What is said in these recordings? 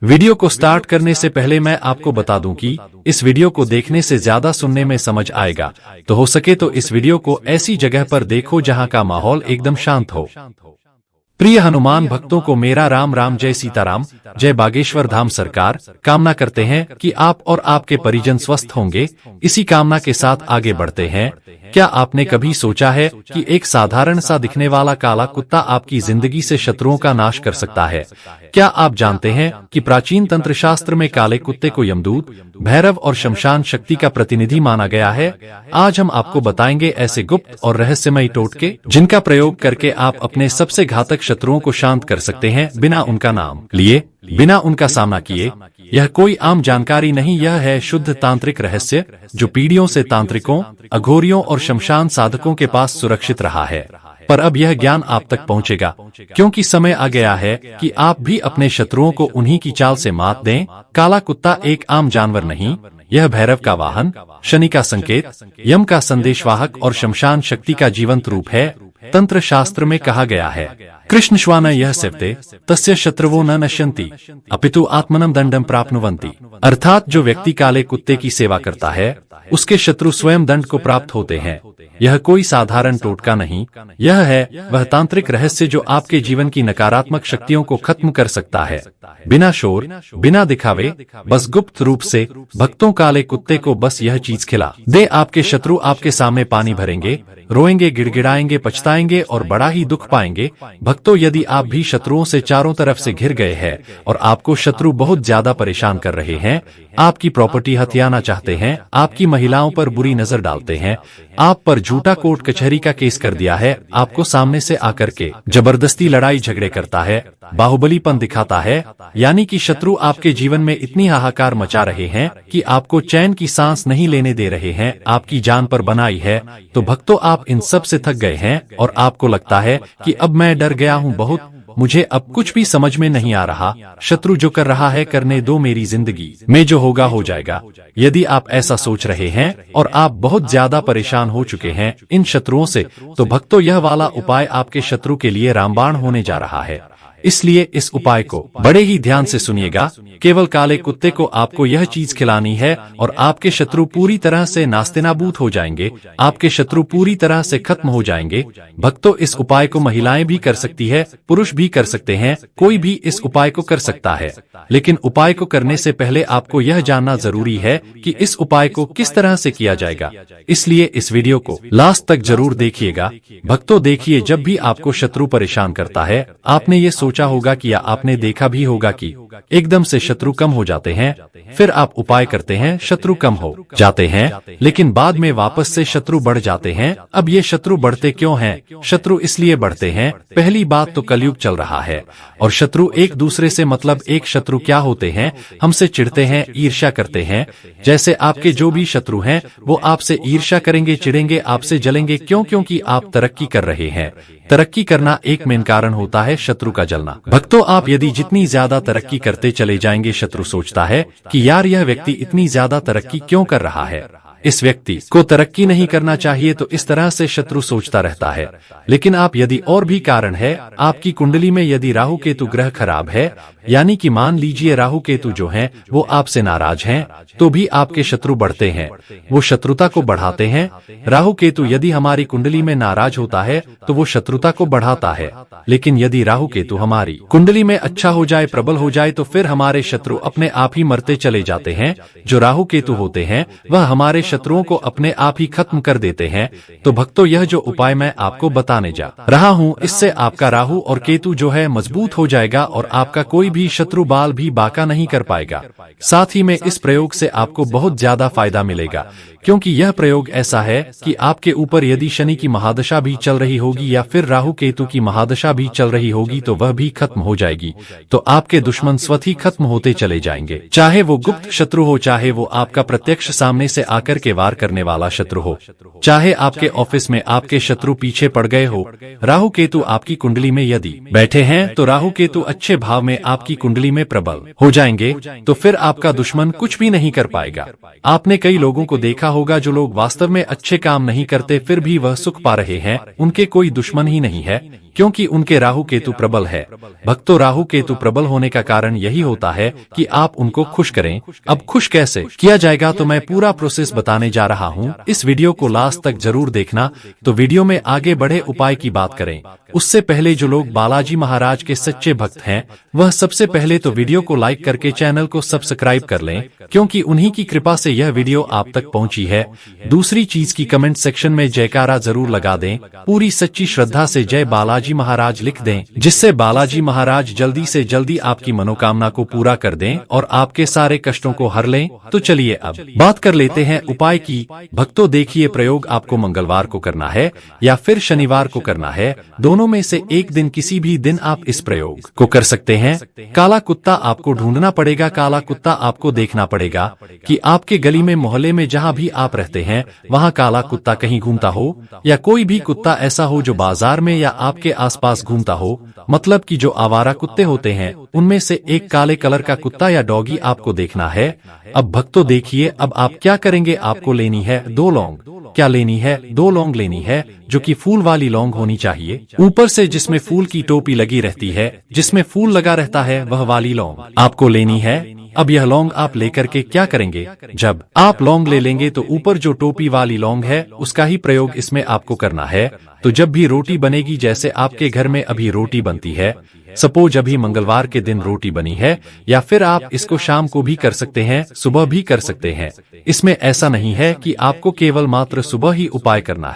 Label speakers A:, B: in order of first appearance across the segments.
A: Video को start करने से पहले मैं आपको बता दूं कि इस वीडियो को देखने से ज्यादा सुनने में समझ आएगा, तो हो सके तो इस वीडियो को ऐसी जगह पर देखो जहां का माहौल एकदम शांत हो। प्रिय हनुमान भक्तों को मेरा राम राम, जय सीताराम, जय बागेश्वर धाम। सरकार कामना करते हैं कि आप और आपके परिजन स्वस्थ होंगे। इसी कामना के साथ आगे बढ़ते हैं। क्या आपने कभी सोचा है कि एक साधारण सा दिखने वाला काला कुत्ता आपकी जिंदगी से शत्रुओं का नाश कर सकता है? क्या आप जानते हैं कि प्राचीन तंत्र शास्त्र में काले कुत्ते को यमदूत, भैरव और शमशान शक्ति का प्रतिनिधि माना गया है? आज हम आपको बताएंगे ऐसे गुप्त और रहस्यमयी टोटके जिनका प्रयोग करके आप अपने सबसे घातक शत्रुओं को शांत कर सकते हैं, बिना उनका नाम लिए, बिना उनका सामना किए। यह कोई आम जानकारी नहीं, यह है शुद्ध तांत्रिक रहस्य जो पीढ़ियों से तांत्रिकों, अघोरियों और शमशान साधकों के पास सुरक्षित रहा है। पर अब यह ज्ञान आप तक पहुंचेगा, क्योंकि समय आ गया है कि आप भी अपने शत्रुओं को उन्हीं की चाल से मात दें। काला कुत्ता एक आम जानवर नहीं, यह भैरव का वाहन, शनि का संकेत, यम का संदेशवाहक और शमशान शक्ति का जीवंत रूप है। तंत्र शास्त्र में कहा गया है, कृष्ण श्वान यह सेवते तस्य शत्रवो न नश्यन्ति अपितु आत्मनम दंडम प्राप्नुवन्ति। अर्थात जो व्यक्ति काले कुत्ते की सेवा करता है उसके शत्रु स्वयं दंड को प्राप्त होते हैं। यह कोई साधारण टोटका नहीं, यह है वह तांत्रिक रहस्य जो आपके जीवन की नकारात्मक शक्तियों को खत्म कर सकता है। बिना शोर, बिना दिखावे, बस गुप्त रूप से भक्तों काले कुत्ते को बस यह चीज खिला दे, आपके शत्रु आपके सामने पानी भरेंगे, रोएंगे, गिड़गिड़ाएंगे, पछताएंगे और बड़ा ही दुख पाएंगे। भक्तों, यदि आप भी शत्रुओं से चारों तरफ से घिर गए हैं और आपको शत्रु बहुत ज्यादा परेशान कर रहे हैं, आपकी प्रॉपर्टी हथियाना चाहते हैं, आपकी महिलाओं पर बुरी नजर डालते हैं, आप पर झूठा कोर्ट कचहरी का केस कर दिया है, आपको सामने से आकर के जबरदस्ती लड़ाई झगड़े करता है, बाहुबलीपन दिखाता है, यानी कि शत्रु आपके जीवन में इतनी हाहाकार मचा रहे हैं कि आपको चैन की सांस नहीं लेने दे रहे हैं, आपकी जान पर बनाई है, तो भक्तों आप इन सब से थक गए हैं और आपको लगता है कि अब मैं डर गया हूं बहुत, मुझे अब कुछ भी समझ में नहीं आ रहा, शत्रु जो कर रहा है करने दो, मेरी जिंदगी में जो होगा हो जाएगा। यदि आप ऐसा सोच रहे हैं और आप बहुत ज्यादा परेशान हो चुके हैं इन शत्रुओं से, तो भक्तों यह वाला उपाय आपके शत्रु के लिए रामबाण होने जा रहा है। इसलिए इस उपाय को बड़े ही ध्यान से सुनिएगा। केवल काले कुत्ते को आपको यह चीज खिलानी है और आपके शत्रु पूरी तरह से नास्तेनाबूद हो जाएंगे, आपके शत्रु पूरी तरह से खत्म हो जाएंगे। भक्तों, इस उपाय को महिलाएं भी कर सकती है, पुरुष भी कर सकते हैं, कोई भी इस उपाय को कर सकता है। लेकिन उपाय को करने से पहले आपको यह जानना जरूरी है कि इस उपाय को किस तरह से किया जाएगा। इसलिए इस वीडियो को लास्ट तक जरूर देखिएगा। भक्तों देखिए, जब भी आपको शत्रु परेशान करता है, आपने ये सोचा होगा कि या आपने देखा भी होगा कि एकदम से शत्रु कम हो जाते हैं, फिर आप उपाय करते हैं, शत्रु कम हो जाते हैं, लेकिन बाद में वापस से शत्रु बढ़ जाते हैं। अब ये शत्रु बढ़ते क्यों हैं? शत्रु इसलिए बढ़ते हैं, पहली बात तो कलयुग चल रहा है और शत्रु एक दूसरे से, मतलब एक शत्रु क्या होते हैं, हमसे चिढ़ते हैं, ईर्ष्या करते हैं। जैसे आपके जो भी शत्रु हैं वो आपसे ईर्ष्या करेंगे, चिढ़ेंगे, आपसे जलेंगे। क्यों? क्योंकि आप तरक्की कर रहे हैं। तरक्की करना एक मेन कारण होता है शत्रु का जलना। भक्तों, आप यदि जितनी ज्यादा तरक्की करते चले जाएंगे, शत्रु सोचता है कि यार यह व्यक्ति इतनी ज्यादा तरक्की क्यों कर रहा है, इस व्यक्ति को तरक्की नहीं करना चाहिए, तो इस तरह से शत्रु सोचता रहता है। लेकिन आप यदि और भी कारण है, आपकी कुंडली में यदि राहु केतु ग्रह खराब है, यानी कि मान लीजिए राहु केतु जो हैं वो आपसे नाराज हैं, तो भी आपके शत्रु बढ़ते हैं, वो शत्रुता को बढ़ाते हैं। राहु केतु यदि हमारी कुंडली में नाराज होता है तो वो शत्रुता को बढ़ाता है, लेकिन यदि राहु केतु हमारी कुंडली में अच्छा हो जाए, प्रबल हो जाए, तो फिर हमारे शत्रु अपने आप ही मरते चले जाते हैं। जो राहु केतु होते हैं वह हमारे शत्रुओं को अपने आप ही खत्म कर देते हैं। तो भक्तों, यह जो उपाय मैं आपको बताने जा रहा हूँ, इससे आपका राहु और केतु जो है मजबूत हो जाएगा और आपका कोई भी शत्रु बाल भी बाका नहीं कर पाएगा। साथ ही में इस प्रयोग से आपको बहुत ज्यादा फायदा मिलेगा, क्योंकि यह प्रयोग ऐसा है कि आपके ऊपर यदि शनि की महादशा भी चल रही होगी या फिर राहु केतु की महादशा भी चल रही होगी तो वह भी खत्म हो जाएगी। तो आपके दुश्मन स्वतः ही खत्म होते चले जाएंगे, चाहे वो गुप्त शत्रु हो, चाहे वो आपका प्रत्यक्ष सामने से आकर के वार करने वाला शत्रु हो, चाहे आपके ऑफिस में आपके शत्रु पीछे पड़ गए हो। राहु केतु आपकी कुंडली में यदि बैठे हैं तो राहु केतु अच्छे भाव में आपकी कुंडली में प्रबल हो जाएंगे, तो फिर आपका दुश्मन कुछ भी नहीं कर पाएगा। आपने कई लोगों को देखा होगा जो लोग वास्तव में अच्छे काम नहीं करते फिर भी वह सुख पा रहे हैं, उनके कोई दुश्मन ही नहीं है, क्योंकि उनके राहु केतु प्रबल है। भक्तों, राहु केतु प्रबल होने का कारण यही होता है कि आप उनको खुश करें। अब खुश कैसे किया जाएगा तो मैं पूरा प्रोसेस बताने जा रहा हूँ। इस वीडियो को लास्ट तक जरूर देखना। तो वीडियो में आगे बढ़े उपाय की बात करें उससे पहले जो लोग बालाजी महाराज के सच्चे भक्त हैं वह सबसे पहले तो वीडियो को लाइक करके चैनल को सब्सक्राइब कर लें, क्योंकि उन्हीं की कृपा से यह वीडियो आप तक पहुंची है। दूसरी चीज की कमेंट सेक्शन में जयकारा जरूर लगा दें, पूरी सच्ची श्रद्धा से जय बालाजी महाराज लिख दें, जिससे बालाजी महाराज जल्दी से जल्दी आपकी मनोकामना को पूरा कर दें और आपके सारे कष्टों को हर लें। तो चलिए अब बात कर लेते हैं उपाय की। भक्तों देखिए, प्रयोग आपको मंगलवार को करना है या फिर शनिवार को करना है। दोनों में से एक दिन, किसी भी दिन आप इस प्रयोग को कर सकते हैं। काला कुत्ता आपको ढूंढना पड़ेगा। काला कुत्ता आपको देखना पड़ेगा कि आपके गली में, मोहल्ले में, जहां भी आप रहते हैं वहां काला कुत्ता कहीं घूमता हो, या कोई भी कुत्ता ऐसा हो जो बाजार में या आपके आसपास घूमता हो। मतलब कि जो आवारा कुत्ते होते हैं उनमें से एक काले कलर का कुत्ता या डॉगी आपको देखना है। अब भक्तों देखिए, अब आप क्या करेंगे, आपको लेनी है 2 लौंग। क्या लेनी है? 2 लौंग लेनी है, जो कि फूल वाली लौंग होनी चाहिए, ऊपर से जिसमें फूल की टोपी लगी रहती है, जिसमें फूल लगा रहता है, वह वाली लौंग आपको लेनी है। अब यह लौंग आप लेकर के क्या करेंगे, जब आप लौंग ले लेंगे तो ऊपर जो टोपी वाली लौंग है उसका ही प्रयोग इसमें आपको करना है। तो जब भी रोटी बनेगी, जैसे आपके घर में अभी रोटी बनती है, सपोज अभी मंगलवार के दिन रोटी बनी है, या फिर आप इसको शाम को भी कर सकते हैं, सुबह भी कर सकते हैं। इसमें ऐसा नहीं है कि आपको केवल मात्र सुबह ही उपाय करना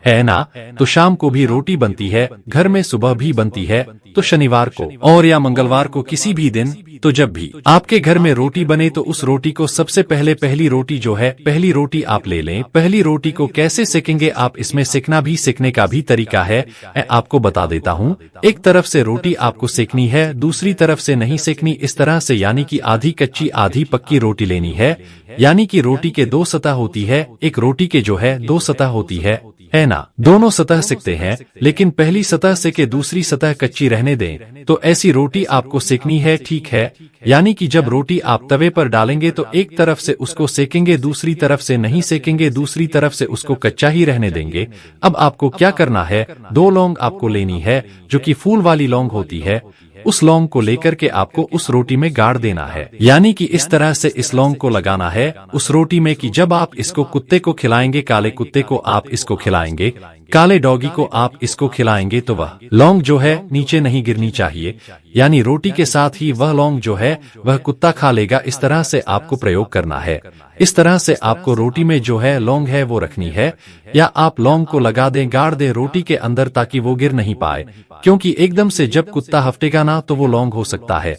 A: है ना। तो शाम को भी रोटी बनती है, घर में सुबह भी बनती है, तो शनिवार को और या मंगलवार को किसी भी दिन, तो जब भी आपके घर में रोटी बने तो उस रोटी को सबसे पहले, पहली रोटी जो है, पहली रोटी आप ले लें। पहली रोटी को कैसे सेकेंगे आप, इसमें सेकने का भी तरीका है, मैं आपको बता देता हूँ। एक तरफ से रोटी आपको सेकनी है, दूसरी तरफ से नहीं सेकनी, इस तरह से, यानी कि आधी कच्ची आधी पक्की रोटी लेनी है। यानी कि रोटी के 2 सतह होती है, एक रोटी के जो है 2 सतह होती है ना। दोनों सतह सेकते हैं, लेकिन पहली सतह से के दूसरी सतह कच्ची रहने दें। तो ऐसी रोटी आपको सेकनी है, ठीक है। यानी कि जब रोटी आप तवे पर डालेंगे तो एक तरफ से उसको सेकेंगे, दूसरी तरफ से नहीं सेकेंगे, दूसरी तरफ से उसको कच्चा ही रहने देंगे। अब आपको क्या करना है, 2 लौंग आपको लेनी है, जो कि फूल वाली लौंग होती है। उस लौंग को लेकर के आपको उस रोटी में गाड़ देना है, यानी कि इस तरह से इस लौंग को लगाना है उस रोटी में, कि जब आप इसको कुत्ते को खिलाएंगे, काले कुत्ते को आप इसको खिलाएंगे, काले डॉगी को आप इसको खिलाएंगे, तो वह लौंग जो है नीचे नहीं गिरनी चाहिए। यानी रोटी के साथ ही वह लौंग जो है वह कुत्ता खा लेगा। इस तरह से आपको प्रयोग करना है। इस तरह से आपको रोटी में जो है लौंग है वो रखनी है, या आप लौंग को लगा दें, गाड़ दें रोटी के अंदर, ताकि वो गिर नहीं पाए। क्योंकि एकदम से जब कुत्ता हफ्टेगा ना तो वो लौंग हो सकता है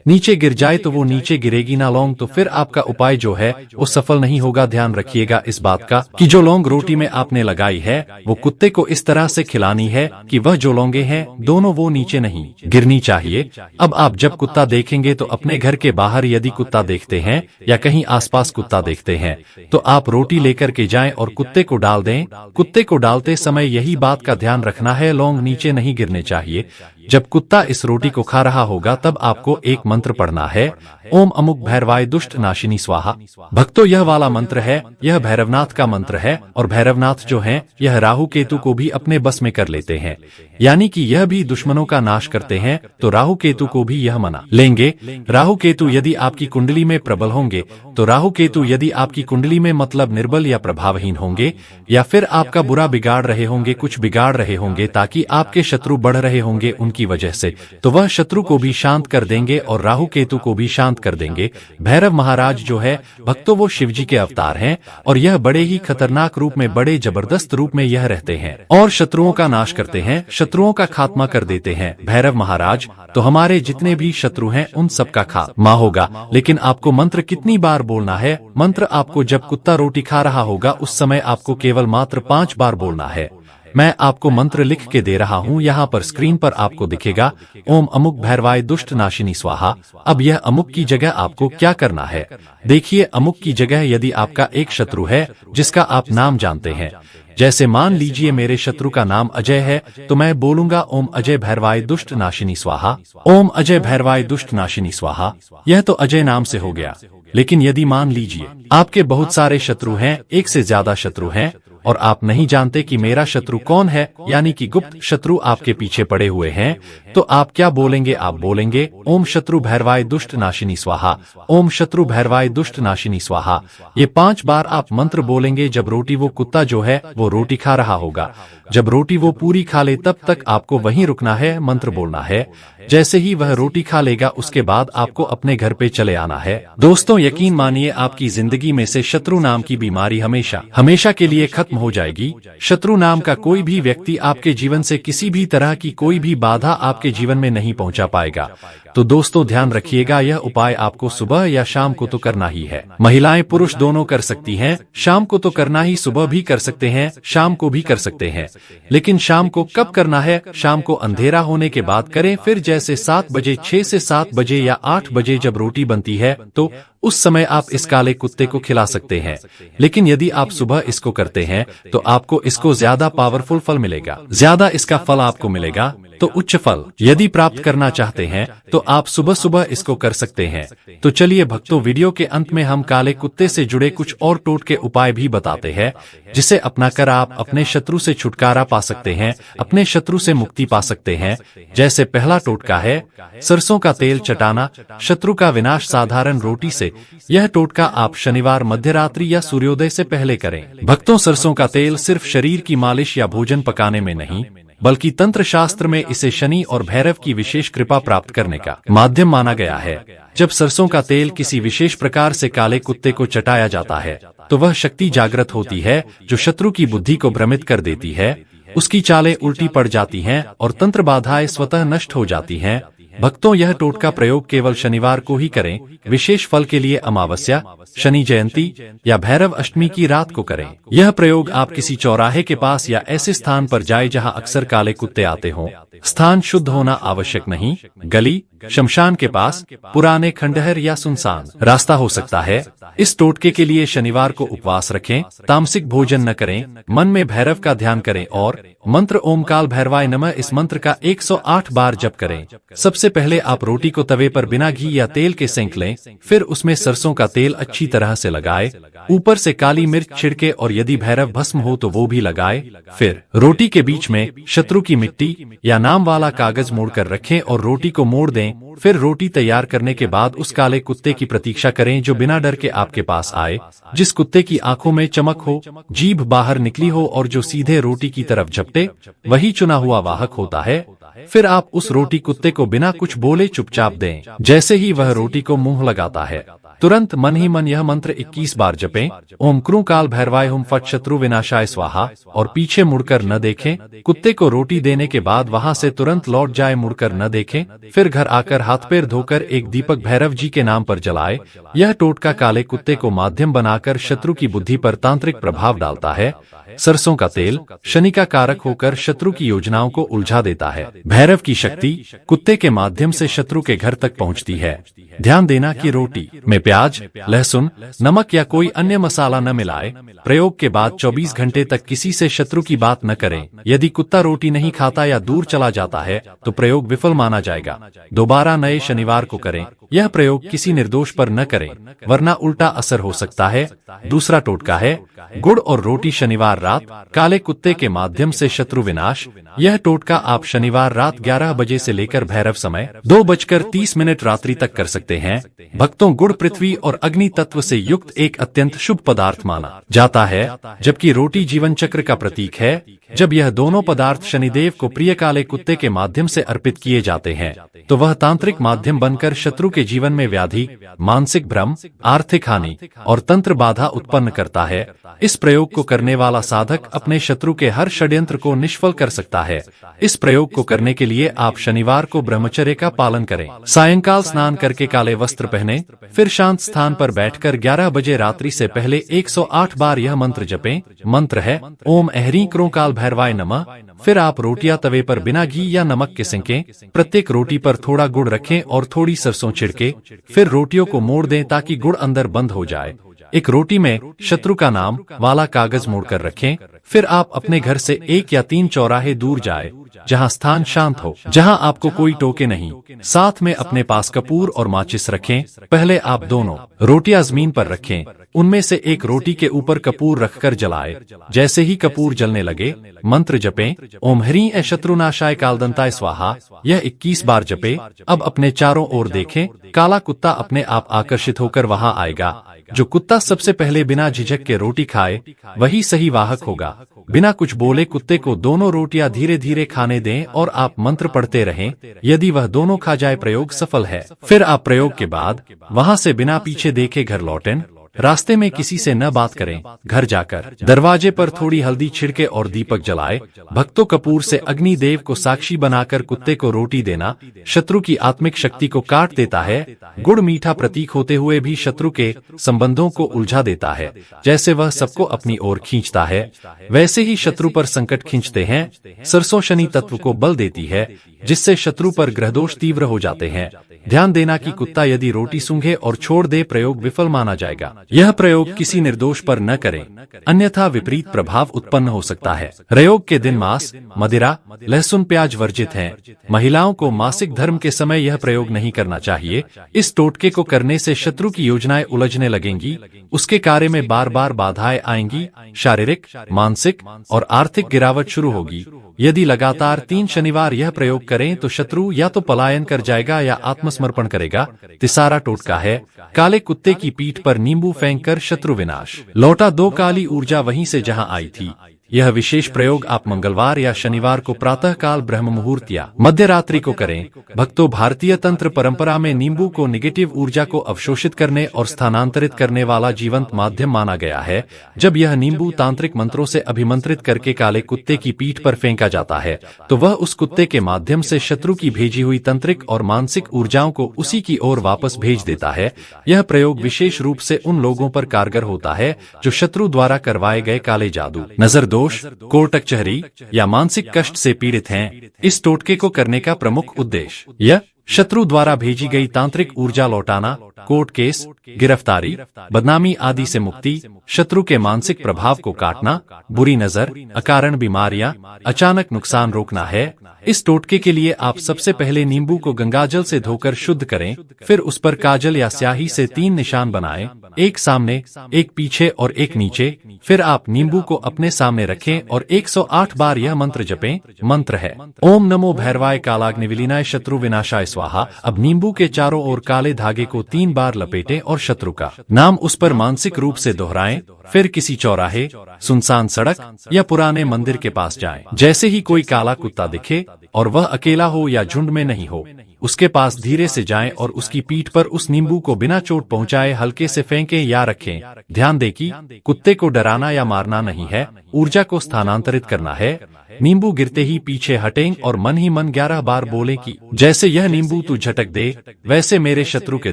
A: नीचे गिर जाए, तो वो नीचे गिरेगी ना लौंग, तो फिर आपका उपाय जो है वो सफल नहीं होगा। ध्यान रखिएगा इस बात का कि जो लौंग रोटी में आपने लगाई है वो कुत्ते को इस तरह से खिलानी है कि वह जो लौंगे हैं दोनों वो नीचे नहीं गिरनी चाहिए। अब आप जब कुत्ता देखेंगे तो अपने घर के बाहर यदि कुत्ता देखते हैं या कहीं आसपास कुत्ता देखते हैं तो आप रोटी लेकर के जाएं और कुत्ते को डाल दें। कुत्ते को डालते समय यही बात का ध्यान रखना है, लौंग नीचे नहीं गिरने चाहिए। जब कुत्ता इस रोटी को खा रहा होगा तब आपको एक मंत्र पढ़ना है, ओम अमुक भैरवाय दुष्ट नाशिनी स्वाहा। भक्तों, यह वाला मंत्र है, यह भैरवनाथ का मंत्र है, और भैरवनाथ जो हैं यह राहु केतु को भी अपने बस में कर लेते हैं। यानी कि यह भी दुश्मनों का नाश करते हैं, तो राहु केतु को भी यह मना लेंगे। राहु केतु यदि आपकी कुंडली में प्रबल होंगे, तो राहु केतु यदि आपकी कुंडली में मतलब निर्बल या प्रभावहीन होंगे, या फिर आपका बुरा बिगाड़ रहे होंगे, कुछ बिगाड़ रहे होंगे, ताकि आपके शत्रु बढ़ रहे होंगे उनकी वजह से, तो वह शत्रु को भी शांत कर देंगे और राहु केतु को भी शांत कर देंगे। भैरव महाराज जो है भक्तों वो शिव जी के अवतार हैं, और यह बड़े ही खतरनाक रूप में, बड़े जबरदस्त रूप में यह रहते हैं और शत्रुओं का नाश करते हैं, शत्रुओं का खात्मा कर देते हैं भैरव महाराज। तो हमारे जितने भी शत्रु हैं उन सबका खात्मा होगा। लेकिन आपको मंत्र कितनी बार बोलना है? मंत्र आपको जब कुत्ता रोटी खा रहा होगा उस समय आपको केवल मात्र 5 बार बोलना है। मैं आपको मंत्र लिख के दे रहा हूँ, यहाँ पर स्क्रीन पर आपको दिखेगा, ओम अमुक भैरवाय दुष्ट नाशिनी स्वाहा। अब यह अमुक की जगह आपको क्या करना है? देखिए, अमुक की जगह यदि आपका एक शत्रु है जिसका आप नाम जानते हैं, जैसे मान लीजिए मेरे शत्रु का नाम अजय है, तो मैं बोलूंगा ओम अजय भैरवाय दुष्ट नाशिनी स्वाहा, ओम अजय भैरवाय दुष्ट नाशिनी स्वाहा। यह तो अजय नाम से हो गया। लेकिन यदि मान लीजिए आपके बहुत सारे शत्रु हैं, एक से ज्यादा शत्रु हैं, और आप नहीं जानते कि मेरा शत्रु कौन है, यानी कि गुप्त शत्रु आपके पीछे पड़े हुए हैं, तो आप क्या बोलेंगे? आप बोलेंगे ओम शत्रु भैरवाय दुष्ट नाशिनी स्वाहा, ओम शत्रु भैरवाय दुष्ट नाशिनी स्वाहा। ये 5 बार आप मंत्र बोलेंगे जब रोटी वो कुत्ता जो है वो रोटी खा रहा होगा। जब रोटी वो पूरी खा ले तब तक आपको वहीं रुकना है, मंत्र बोलना है। जैसे ही वह रोटी खा लेगा उसके बाद आपको अपने घर पे चले आना है। दोस्तों यकीन मानिए आपकी जिंदगी में से शत्रु नाम की बीमारी हमेशा हमेशा के लिए खत्म हो जाएगी। शत्रु नाम का कोई भी व्यक्ति आपके जीवन से किसी भी तरह की कोई भी बाधा आपके जीवन में नहीं पहुंचा पाएगा। तो दोस्तों ध्यान रखिएगा, यह उपाय आपको सुबह या शाम को तो करना ही है। महिलाएं पुरुष दोनों कर सकती हैं। शाम को तो करना ही, सुबह भी कर सकते हैं, शाम को भी कर सकते हैं। लेकिन शाम को कब करना है? शाम को अंधेरा होने के बाद करें। फिर जैसे 7 बजे, 6 से 7 बजे या 8 बजे जब रोटी बनती है तो उस समय आप इस काले कुत्ते को खिला सकते हैं। लेकिन यदि आप सुबह इसको करते हैं तो आपको इसको ज्यादा पावरफुल फल मिलेगा, ज्यादा इसका फल आपको मिलेगा, तो उच्च फल यदि प्राप्त करना चाहते हैं तो आप सुबह सुबह इसको कर सकते हैं। तो चलिए भक्तों, वीडियो के अंत में हम काले कुत्ते से जुड़े कुछ और टोटके उपाय भी बताते हैं, जिसे अपनाकर आप अपने शत्रु से छुटकारा पा सकते हैं, अपने शत्रु से मुक्ति पा सकते हैं। जैसे पहला टोटका है सरसों का तेल चटाना, शत्रु का विनाश साधारण रोटी से। यह टोटका आप शनिवार मध्यरात्रि या सूर्योदय से पहले करें। भक्तों सरसों का तेल सिर्फ शरीर की मालिश या भोजन पकाने में नहीं, बल्कि तंत्र शास्त्र में इसे शनि और भैरव की विशेष कृपा प्राप्त करने का माध्यम माना गया है। जब सरसों का तेल किसी विशेष प्रकार से काले कुत्ते को चटाया जाता है तो वह शक्ति जागृत होती है जो शत्रु की बुद्धि को भ्रमित कर देती है। उसकी चालें उल्टी पड़ जाती हैं और तंत्र बाधाएं स्वतः नष्ट हो जाती हैं। भक्तों यह टोटका प्रयोग केवल शनिवार को ही करें। विशेष फल के लिए अमावस्या, शनि जयंती या भैरव अष्टमी की रात को करें। यह प्रयोग आप किसी चौराहे के पास या ऐसे स्थान पर जाए जहां अक्सर काले कुत्ते आते हों। स्थान शुद्ध होना आवश्यक नहीं, गली, शमशान के पास, पुराने खंडहर या सुनसान रास्ता हो सकता है। इस टोटके के लिए शनिवार को उपवास रखें, तामसिक भोजन न करें, मन में भैरव का ध्यान करें और मंत्र ओम काल भैरवाय नमः इस मंत्र का 108 बार जप करें। सबसे पहले आप रोटी को तवे पर बिना घी या तेल के सेंक लें, फिर उसमें सरसों का तेल अच्छी तरह से लगाए, ऊपर से काली मिर्च छिड़के और यदि भैरव भस्म हो तो वो भी लगाए। फिर रोटी के बीच में शत्रु की मिट्टी या नाम वाला कागज मोड़कर रखें और रोटी को मोड़ दें। फिर रोटी तैयार करने के बाद उस काले कुत्ते की प्रतीक्षा करें जो बिना डर के आपके पास आए, जिस कुत्ते की आंखों में चमक हो, जीभ बाहर निकली हो और जो सीधे रोटी की तरफ झपटे, वही चुना हुआ वाहक होता है। फिर आप उस रोटी कुत्ते को बिना कुछ बोले चुपचाप दें। जैसे ही वह रोटी को मुंह लगाता है तुरंत मन ही मन यह मंत्र 21 बार जपें, ओम क्रू काल भैरवाय हुम फट शत्रु विनाशाय स्वाहा, और पीछे मुड़कर न देखें। कुत्ते को रोटी देने के बाद वहां से तुरंत लौट जाए, मुड़कर न देखें। फिर घर आकर हाथ पैर धोकर एक दीपक भैरव जी के नाम पर जलाए। यह टोटका काले कुत्ते को माध्यम बनाकर शत्रु की बुद्धि पर तांत्रिक प्रभाव डालता है। सरसों का तेल शनि का कारक होकर शत्रु की योजनाओं को उलझा देता है। भैरव की शक्ति कुत्ते के माध्यम से शत्रु के घर तक पहुंचती है। ध्यान देना कि रोटी में प्याज, लहसुन, नमक या कोई अन्य मसाला न मिलाए। प्रयोग के बाद 24 घंटे तक किसी से शत्रु की बात न करें। यदि कुत्ता रोटी नहीं खाता या दूर चला जाता है तो प्रयोग विफल माना जाएगा। दोबारा नए शनिवार को करें। यह प्रयोग किसी निर्दोष पर न करें वरना उल्टा असर हो सकता है। दूसरा टोटका है गुड़ और रोटी शनिवार रात, काले कुत्ते के माध्यम से शत्रु विनाश। यह टोटका आप शनिवार रात 11 बजे से लेकर भैरव समय 2:30 रात्रि तक कर सकते हैं। भक्तों गुड़ पृथ्वी और अग्नि तत्व से युक्त एक अत्यंत शुभ पदार्थ माना जाता है, जबकि रोटी जीवन चक्र का प्रतीक है। जब यह दोनों पदार्थ शनिदेव को प्रिय काले कुत्ते के माध्यम से अर्पित किए जाते हैं तो वह तांत्रिक माध्यम बनकर शत्रु के जीवन में व्याधि, मानसिक भ्रम, आर्थिक हानि और तंत्र बाधा उत्पन्न करता है। इस प्रयोग को करने वाला साधक अपने शत्रु के हर षड्यंत्र को निष्फल कर सकता है। इस प्रयोग को करने के लिए आप शनिवार को ब्रह्मचर्य का पालन करें। सायंकाल स्नान करके काले वस्त्र पहने, फिर शांत स्थान पर बैठकर 11 बजे रात्रि से पहले 108 बार यह मंत्र जपें। मंत्र है ओम अहरी क्रों काल भैरवाय नमः। फिर आप रोटियां तवे पर बिना घी या नमक के सेंकें। प्रत्येक रोटी पर थोड़ा गुड़ रखें और थोड़ी सरसों छिड़के। फिर रोटियों को मोड़ दें ताकि गुड़ अंदर बंद हो जाए। एक रोटी में शत्रु का नाम वाला कागज मोड़कर रखें। फिर आप अपने घर से 1 या 3 चौराहे दूर जाए जहां स्थान शांत हो, जहां आपको कोई टोके नहीं। साथ में अपने पास कपूर और माचिस रखें। पहले आप दोनों रोटियां जमीन पर रखें, उनमें से एक रोटी के ऊपर कपूर रखकर जलाए। जैसे ही कपूर जलने लगे, मंत्र जपें, ओम ह्रीं ऐ शत्रुनाशाय कालदंताय स्वाहा। यह 21 बार जपे। अब अपने चारों ओर देखें, काला कुत्ता अपने आप आकर्षित होकर वहां आएगा। जो कुत्ता सबसे पहले बिना झिझक के रोटी खाए, वही सही वाहक होगा। बिना कुछ बोले कुत्ते को दोनों रोटियां धीरे धीरे खाने दें और आप मंत्र पढ़ते रहें। यदि वह दोनों खा जाए, प्रयोग सफल है। फिर आप प्रयोग के बाद वहां से बिना पीछे देखे घर लौटें। रास्ते में किसी से न बात करें। घर जाकर दरवाजे पर थोड़ी हल्दी छिड़के और दीपक जलाए। भक्तों कपूर से अग्नि देव को साक्षी बनाकर कुत्ते को रोटी देना शत्रु की आत्मिक शक्ति को काट देता है। गुड़ मीठा प्रतीक होते हुए भी शत्रु के संबंधों को उलझा देता है। जैसे वह सबको अपनी ओर खींचता है, वैसे ही शत्रु पर संकट खींचते हैं। सरसों शनि तत्व को बल देती है, जिससे शत्रु पर ग्रहदोष तीव्र हो जाते हैं। ध्यान देना कि कुत्ता यदि रोटी सूंघे और छोड़ दे, प्रयोग विफल माना जाएगा। यह प्रयोग किसी निर्दोष पर न करें, अन्यथा विपरीत प्रभाव उत्पन्न हो सकता है। प्रयोग के दिन मांस, मदिरा, लहसुन, प्याज वर्जित हैं। महिलाओं को मासिक धर्म के समय यह प्रयोग नहीं करना चाहिए। इस टोटके को करने से शत्रु की योजनाएं उलझने लगेंगी, उसके कार्य में बार बार बाधाएं आएंगी, शारीरिक, मानसिक और आर्थिक गिरावट शुरू होगी। यदि लगातार 3 शनिवार यह प्रयोग करें तो शत्रु या तो पलायन कर जाएगा या आत्मसमर्पण करेगा। तीसरा टोटका है काले कुत्ते की पीठ पर नींबू फेंककर शत्रु विनाश। लौटा दो काली ऊर्जा वहीं से जहां आई थी। यह विशेष प्रयोग आप मंगलवार या शनिवार को प्रातः काल ब्रह्म मुहूर्त या मध्य रात्रि को करें। भक्तों, भारतीय तंत्र परंपरा में नींबू को निगेटिव ऊर्जा को अवशोषित करने और स्थानांतरित करने वाला जीवंत माध्यम माना गया है। जब यह नींबू तांत्रिक मंत्रों से अभिमंत्रित करके काले कुत्ते की पीठ पर फेंका जाता है, तो वह उस कुत्ते के माध्यम से शत्रु की भेजी हुई तंत्रिक और मानसिक ऊर्जाओं को उसी की ओर वापस भेज देता है। यह प्रयोग विशेष रूप से उन लोगों पर कारगर होता है जो शत्रु द्वारा करवाए गए काले जादू, नजर दोष, कोर्ट कचहरी या मानसिक कष्ट से पीड़ित हैं। इस टोटके को करने का प्रमुख उद्देश्य यह शत्रु द्वारा भेजी गई तांत्रिक ऊर्जा लौटाना, कोर्ट केस, गिरफ्तारी, बदनामी आदि से मुक्ति, शत्रु के मानसिक प्रभाव को काटना, बुरी नजर, अकारण बीमारियां, अचानक नुकसान रोकना है। इस टोटके के लिए आप सबसे पहले नींबू को गंगाजल से धोकर शुद्ध करें। फिर उस पर काजल या स्याही से 3 निशान बनाएं, एक सामने, एक पीछे और एक नीचे। फिर आप नींबू को अपने सामने रखें और 108 बार यह मंत्र जपें। मंत्र है ओम नमो भैरवाय कालाग्निविलीनाय शत्रु विनाशाय स्वाहा। अब नींबू के चारों ओर काले धागे को 3 बार लपेटें और शत्रु का नाम उस पर मानसिक रूप से दोहराएं। फिर किसी चौराहे, सुनसान सड़क या पुराने मंदिर के पास जाएं। जैसे ही कोई काला कुत्ता दिखे और वह अकेला हो या झुंड में नहीं हो, उसके पास धीरे से जाएं और उसकी पीठ पर उस नींबू को बिना चोट पहुंचाए हल्के से फेंकें या रखें। ध्यान दें कि कुत्ते को डराना या मारना नहीं है, ऊर्जा को स्थानांतरित करना है। नींबू गिरते ही पीछे हटें और मन ही मन 11 बार बोलें कि जैसे यह नींबू तू झटक दे, वैसे मेरे शत्रु के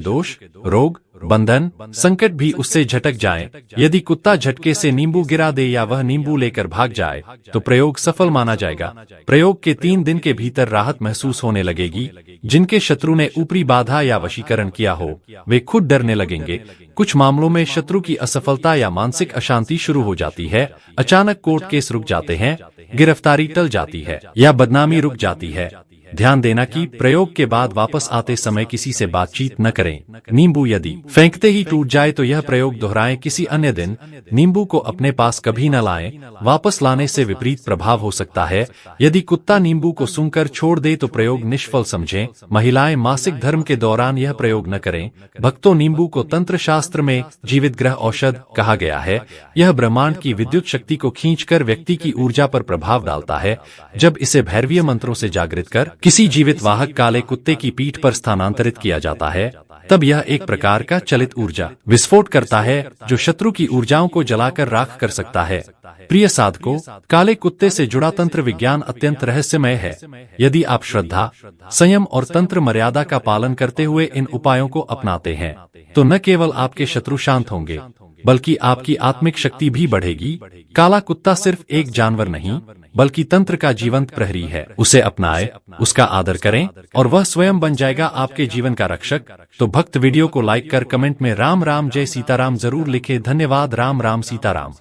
A: दोष, रोग, बंधन, संकट भी उससे झटक जाएं। यदि कुत्ता झटके से नींबू गिरा दे या वह नींबू लेकर भाग जाए, तो प्रयोग सफल माना जाएगा। प्रयोग के 3 दिन के भीतर राहत महसूस होने लगेगी। जिनके शत्रु ने ऊपरी बाधा या वशीकरण किया हो, वे खुद डरने लगेंगे। कुछ मामलों में शत्रु की असफलता या मानसिक अशांति शुरू हो जाती है। अचानक कोर्ट केस रुक जाते हैं, गिरफ्तारी टल जाती है या बदनामी रुक जाती है। ध्यान देना कि प्रयोग के बाद वापस आते समय किसी से बातचीत न करें। नींबू यदि फेंकते ही टूट जाए तो यह प्रयोग दोहराएं किसी अन्य दिन। नींबू को अपने पास कभी न लाएं, वापस लाने से विपरीत प्रभाव हो सकता है। यदि कुत्ता नींबू को सूंघकर छोड़ दे तो प्रयोग निष्फल समझें। महिलाएं मासिक धर्म के दौरान यह प्रयोग न करें। भक्तों, नींबू को तंत्र शास्त्र में जीवित ग्रह औषध कहा गया है। यह ब्रह्मांड की विद्युत शक्ति को खींचकर व्यक्ति की ऊर्जा पर प्रभाव डालता है। जब इसे भैरवीय मंत्रों से जागृत कर किसी जीवित वाहक काले कुत्ते की पीठ पर स्थानांतरित किया जाता है, तब यह एक प्रकार का चलित ऊर्जा विस्फोट करता है जो शत्रु की ऊर्जाओं को जलाकर राख कर सकता है। प्रिय साधकों, काले कुत्ते से जुड़ा तंत्र विज्ञान अत्यंत रहस्यमय है। यदि आप श्रद्धा, संयम और तंत्र मर्यादा का पालन करते हुए इन उपायों को अपनाते हैं, तो न केवल आपके शत्रु शांत होंगे, बल्कि आपकी आत्मिक शक्ति भी बढ़ेगी। काला कुत्ता सिर्फ एक जानवर नहीं, बल्कि तंत्र का जीवंत प्रहरी है। उसे अपनाएं, उसका आदर करें और वह स्वयं बन जाएगा आपके जीवन का रक्षक। तो भक्त, वीडियो को लाइक कर कमेंट में राम राम जय सीताराम जरूर लिखें। धन्यवाद। राम राम सीताराम।